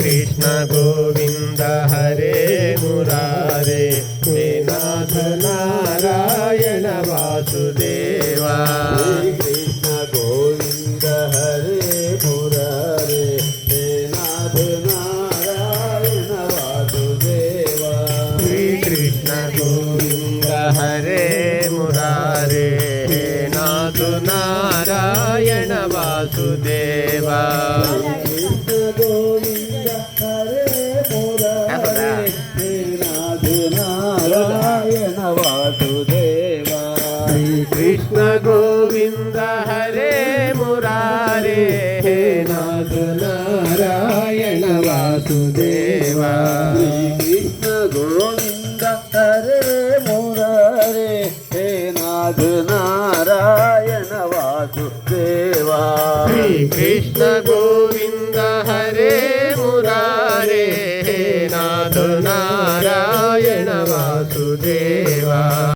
कृष्ण गोविंद हरे मुरारे हे नाथ नारायण वासुदेवा कृष्ण गोविंद हरे मुरारे हे नाथ नारायण वासुदेवा कृष्ण गोविंद हरे मुरारे हे नाथ नारायण वासुदेवा कृष्ण गोविंद हरे मुरारे हे नाथ नारायण वासुदेवा कृष्ण गोविंद हरे मुरारे हे नाथ नारायण वासुदेवा कृष्ण गोविंद हरे मुरारे हे नाथ नारायण वासुदेवा कृष्ण गोविंद हरे मुरारे हे नाथ नारायण वासुदेवा।